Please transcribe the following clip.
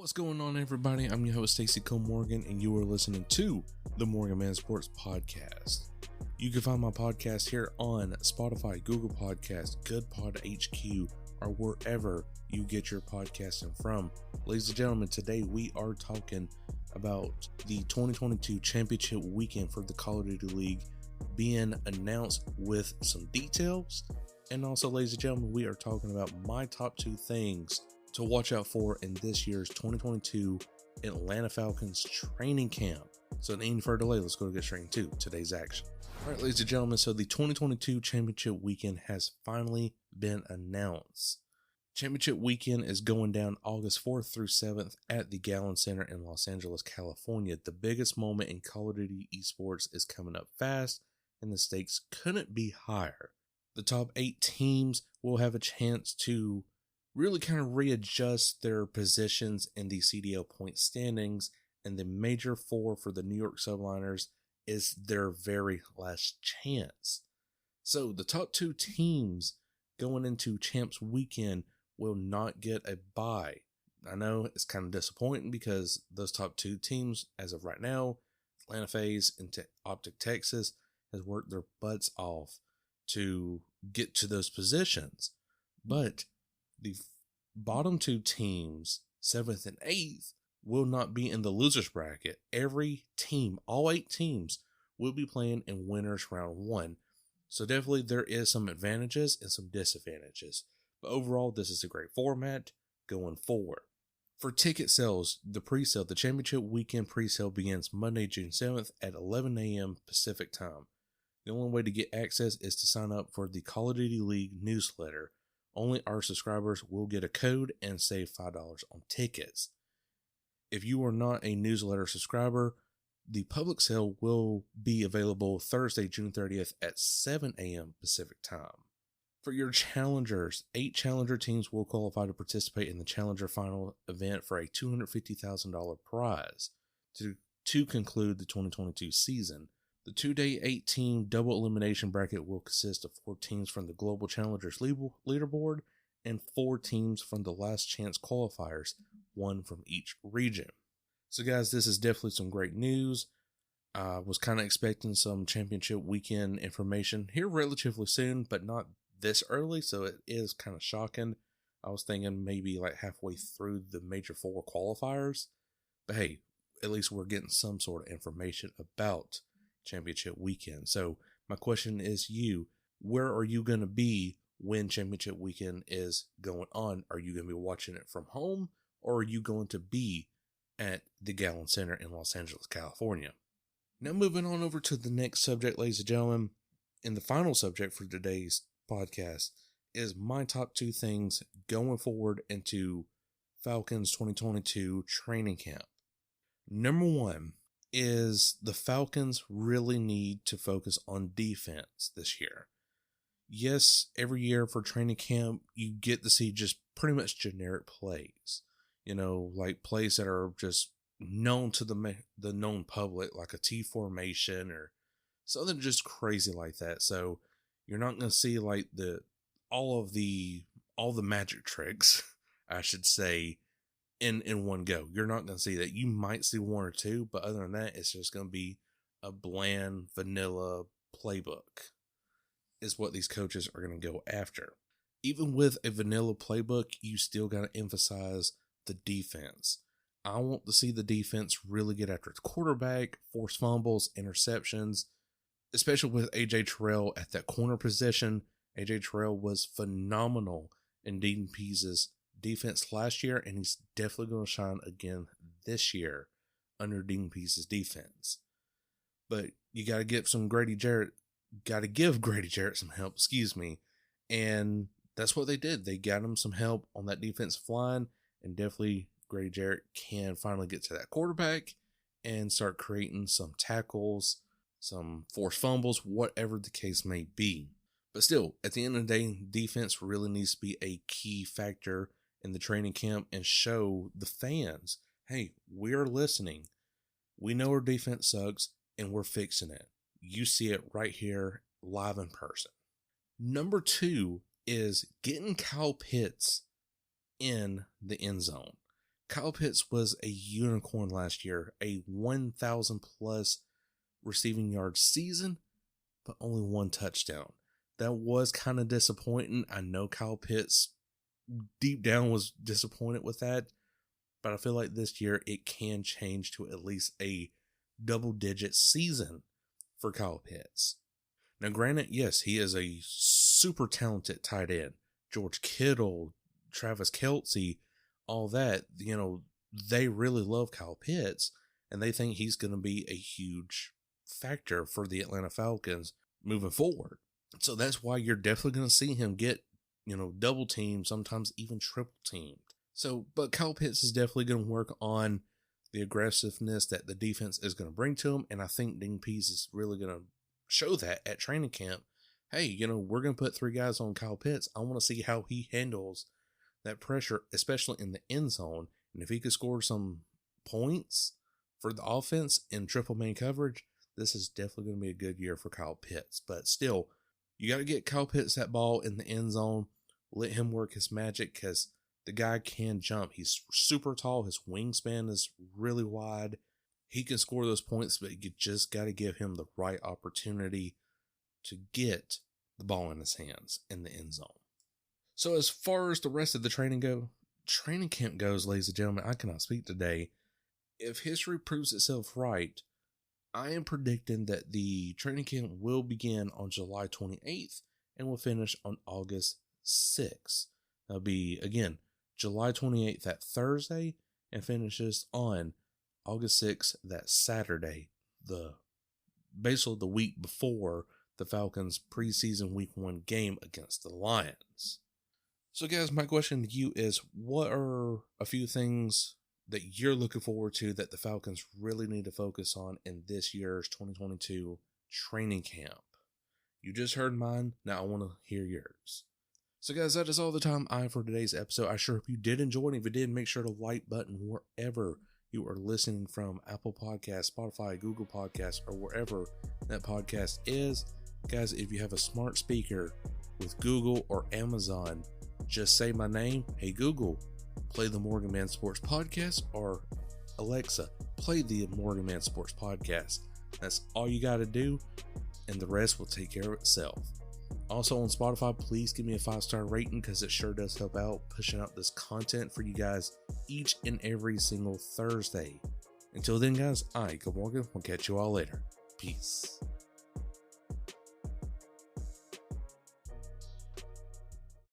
What's going on, everybody? I'm your host, Stacey Cole Morgan, and you are listening to the Morgan Man Sports Podcast. You can find my podcast here on Spotify, Google Podcasts, GoodPod HQ, or wherever you get your podcasting from. Ladies and gentlemen, today we are talking about the 2022 championship weekend for the Call of Duty League being announced with some details. And also, ladies and gentlemen, we are talking about my top 2 things to watch out for in this year's 2022 Atlanta Falcons training camp. So without any further delay, let's go get straight into today's action. All right, ladies and gentlemen, so the 2022 championship weekend has finally been announced. Championship weekend is going down August 4th through 7th at the Gallon Center in Los Angeles, California. The biggest moment in Call of Duty esports is coming up fast, and the stakes couldn't be higher. The top 8 teams will have a chance to really kind of readjust their positions in the CDL point standings, and the major 4 for the New York Subliners is their very last chance. So the top 2 teams going into Champs Weekend will not get a bye. I know it's kind of disappointing because those top 2 teams, as of right now, Atlanta FaZe and Optic Texas, has worked their butts off to get to those positions. But the bottom 2 teams, 7th and 8th, will not be in the losers bracket. Every team, all 8 teams, will be playing in winners round 1. So definitely there is some advantages and some disadvantages. But overall, this is a great format going forward. For ticket sales, the pre-sale, the championship weekend pre-sale begins Monday, June 7th at 11 a.m. Pacific time. The only way to get access is to sign up for the Call of Duty League newsletter. Only our subscribers will get a code and save $5 on tickets. If you are not a newsletter subscriber, the public sale will be available Thursday, June 30th at 7 a.m. Pacific time. For your challengers, 8 challenger teams will qualify to participate in the challenger final event for a $250,000 prize to conclude the 2022 season. The 2-day 8-team double elimination bracket will consist of 4 teams from the Global Challengers leaderboard and 4 teams from the Last Chance qualifiers, 1 from each region. So guys, this is definitely some great news. I was kind of expecting some championship weekend information here relatively soon, but not this early, so it is kind of shocking. I was thinking maybe like halfway through the major 4 qualifiers, but hey, at least we're getting some sort of information about championship weekend. So my question is where are you going to be when championship weekend is going on? Are you going to be watching it from home, or are you going to be at the Gallon Center in Los Angeles, California? Now moving on over to the next subject, ladies and gentlemen, and the final subject for today's podcast is my top 2 things going forward into Falcons 2022 training camp. Number 1 is the Falcons really need to focus on defense this year. Yes, every year for training camp, you get to see just pretty much generic plays. Like plays that are just known to the known public, like a T formation or something just crazy like that. So you're not going to see like all the magic tricks, I should say, in one go. You're not going to see that. You might see 1 or 2, but other than that, it's just going to be a bland, vanilla playbook is what these coaches are going to go after. Even with a vanilla playbook, you still got to emphasize the defense. I want to see the defense really get after the quarterback, force fumbles, interceptions, especially with AJ Terrell at that corner position. AJ Terrell was phenomenal in Dean Pease's defense last year, and he's definitely going to shine again this year under Dean Pease's defense. But you got to give Grady Jarrett some help, and that's what they did. They got him some help on that defensive line, and definitely Grady Jarrett can finally get to that quarterback and start creating some tackles, some forced fumbles, whatever the case may be. But still, at the end of the day, defense really needs to be a key factor in the training camp and show the fans, hey, we're listening. We know our defense sucks and we're fixing it. You see it right here live in person. Number 2 is getting Kyle Pitts in the end zone. Kyle Pitts was a unicorn last year, a 1,000 plus receiving yard season, but only one touchdown. That was kind of disappointing. I know Kyle Pitts deep down was disappointed with that, but I feel like this year it can change to at least a double-digit season for Kyle Pitts. Now, granted, yes, he is a super talented tight end. George Kittle, Travis Kelce, all that, they really love Kyle Pitts, and they think he's going to be a huge factor for the Atlanta Falcons moving forward. So that's why you're definitely going to see him get, double teamed, sometimes even triple teamed. So, but Kyle Pitts is definitely going to work on the aggressiveness that the defense is going to bring to him, and I think Dean Pease is really going to show that at training camp. Hey, we're going to put 3 guys on Kyle Pitts. I want to see how he handles that pressure, especially in the end zone. And if he could score some points for the offense in triple man coverage, this is definitely going to be a good year for Kyle Pitts. But still, you got to get Kyle Pitts that ball in the end zone. Let him work his magic, because the guy can jump. He's super tall. His wingspan is really wide. He can score those points, but you just got to give him the right opportunity to get the ball in his hands in the end zone. So as far as the rest of the training camp goes, ladies and gentlemen, I cannot speak today. If history proves itself right, I am predicting that the training camp will begin on July 28th and will finish on August 6th. That'll be, again, July 28th, that Thursday, and finishes on August 6th, that Saturday, basically the week before the Falcons' preseason week 1 game against the Lions. So guys, my question to you is, what are a few things that you're looking forward to that the Falcons really need to focus on in this year's 2022 training camp? You just heard mine, now I want to hear yours. So guys, that is all the time I have for today's episode. I sure hope you did enjoy it. If you did, make sure to like button wherever you are listening from, Apple Podcasts, Spotify, Google Podcasts, or wherever that podcast is. Guys, if you have a smart speaker with Google or Amazon, just say my name. Hey Google, play the Morgan Man Sports Podcast, or Alexa, play the Morgan Man Sports Podcast. That's all you got to do, and the rest will take care of itself. Also on Spotify, please give me a 5-star rating, because it sure does help out pushing out this content for you guys each and every single Thursday. Until then, guys, Good Morgan. We'll catch you all later. Peace.